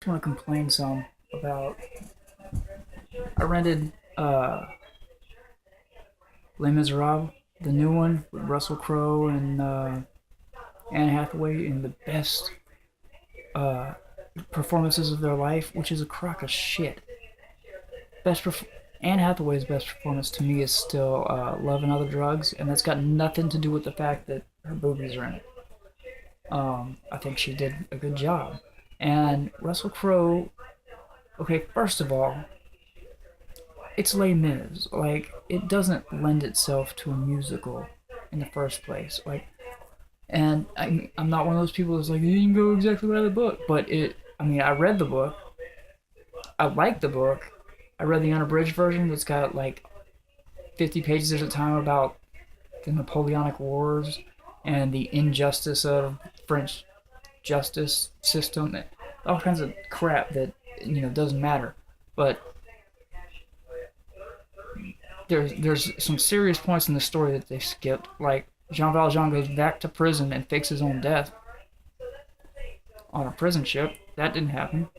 just want to complain some about. I rented Les Miserables, the new one with Russell Crowe and Anne Hathaway in the best uh, performances of their life, which is a crock of shit. Best Anne Hathaway's best performance to me is still Love and Other Drugs, and that's got nothing to do with the fact that her boobies are in it. I think she did a good job. And Russell Crowe, okay, first of all, it's Les Mis. Like, it doesn't lend itself to a musical in the first place. Like, and I'm not one of those people that's like, you can go exactly by the book. But I mean, I read the book. I liked the book. I read the unabridged version that's got like 50 pages at a time about the Napoleonic Wars and the injustice of French justice system, all kinds of crap that doesn't matter. But there's some serious points in the story that they skipped. Like Jean Valjean goes back to prison and fakes his own death on a prison ship. That didn't happen.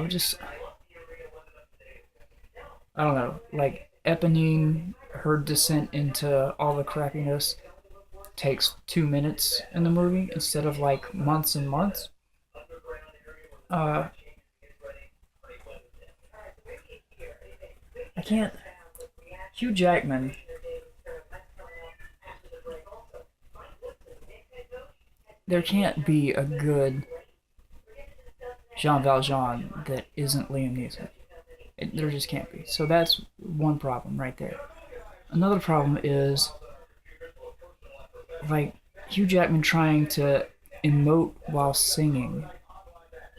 Just I don't know. Like Eponine, her descent into all the crappiness takes 2 minutes in the movie instead of like months and months. Uh, I can't. Hugh Jackman, there can't be a good Jean Valjean that isn't Liam Neeson. There just can't be. So that's one problem right there. Another problem is like Hugh Jackman trying to emote while singing,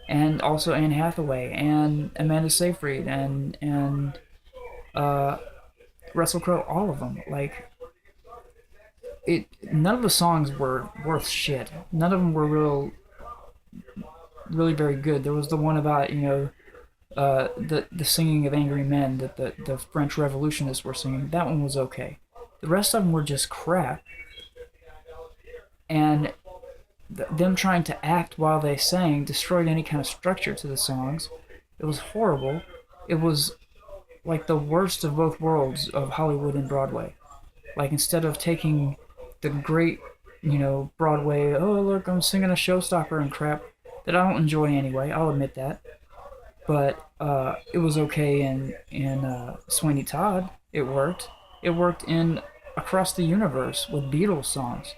and also Anne Hathaway and Amanda Seyfried and uh, Russell Crowe, all of them. Like none of the songs were worth shit. None of them were really very good. There was the one about the singing of angry men that the French revolutionists were singing. That one was okay. The rest of them were just crap, and them trying to act while they sang destroyed any kind of structure to the songs. It was horrible. It was like the worst of both worlds of Hollywood and Broadway. Like instead of taking the great, Broadway, oh look, I'm singing a showstopper and crap that I don't enjoy anyway. I'll admit that. But it was okay in Sweeney Todd. It worked. It worked in Across the Universe with Beatles songs.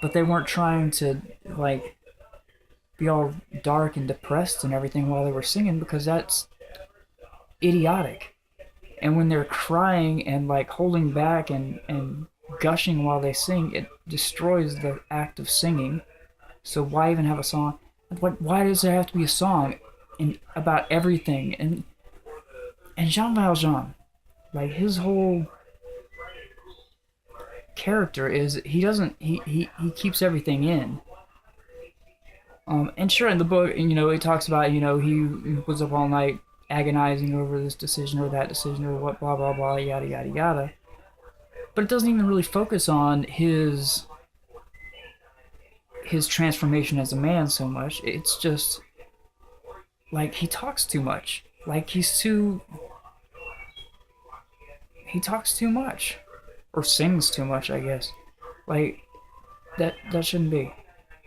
But they weren't trying to like be all dark and depressed and everything while they were singing, because that's idiotic. And when they're crying and like holding back and gushing while they sing, it destroys the act of singing. So why even have a song? Why does there have to be a song in about everything? And Jean Valjean, like his whole character is he doesn't he keeps everything in. And sure, in the book, he talks about he was up all night agonizing over this decision or that decision or what, blah blah blah, yada yada yada. But it doesn't even really focus on his transformation as a man so much. It's just like he talks too much. Like he talks too much or sings too much, I guess. Like that shouldn't be.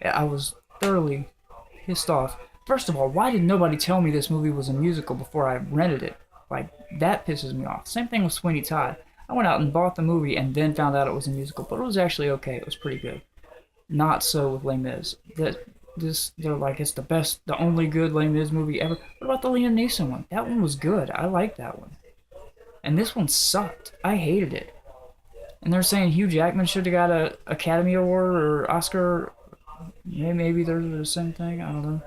I was thoroughly pissed off. First of all, why did nobody tell me this movie was a musical before I rented it? Like that pisses me off. Same thing with Sweeney Todd. I went out and bought the movie and then found out it was a musical, but it was actually okay. It was pretty good. Not so with Les Mis. They're like it's the best, the only good Les Mis movie ever. What about the Liam Neeson one? That one was good. I liked that one. And this one sucked. I hated it. And they're saying Hugh Jackman should have got a Academy Award or Oscar. Maybe they're the same thing. I don't know.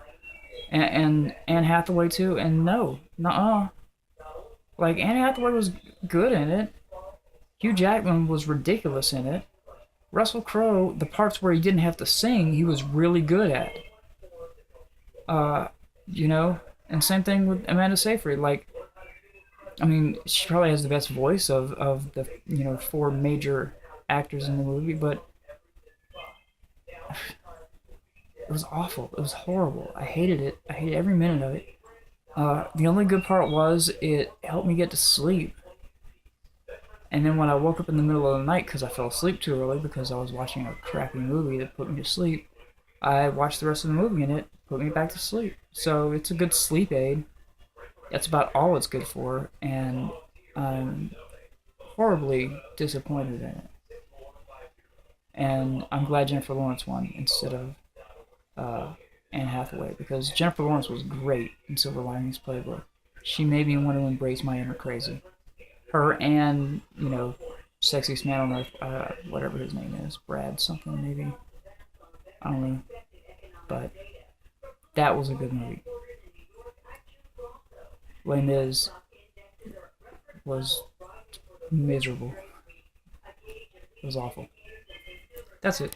And Anne Hathaway too. And no, nuh-uh. Like Anne Hathaway was good in it. Hugh Jackman was ridiculous in it. Russell Crowe, the parts where he didn't have to sing, he was really good at. Uh, and same thing with Amanda Seyfried. Like, I mean, she probably has the best voice of the four major actors in the movie, but It was awful. It was horrible. I hated it. I hated every minute of it. The only good part was it helped me get to sleep. And then when I woke up in the middle of the night because I fell asleep too early because I was watching a crappy movie that put me to sleep, I watched the rest of the movie and it put me back to sleep. So it's a good sleep aid. That's about all it's good for, and I'm horribly disappointed in it. And I'm glad Jennifer Lawrence won instead of uh, Anne Hathaway because Jennifer Lawrence was great in Silver Linings Playbook. She made me want to embrace my inner crazy. Her and sexiest man on earth, whatever his name is, Brad something maybe. I don't know, but that was a good movie. Les Mis was miserable. It was awful. That's it.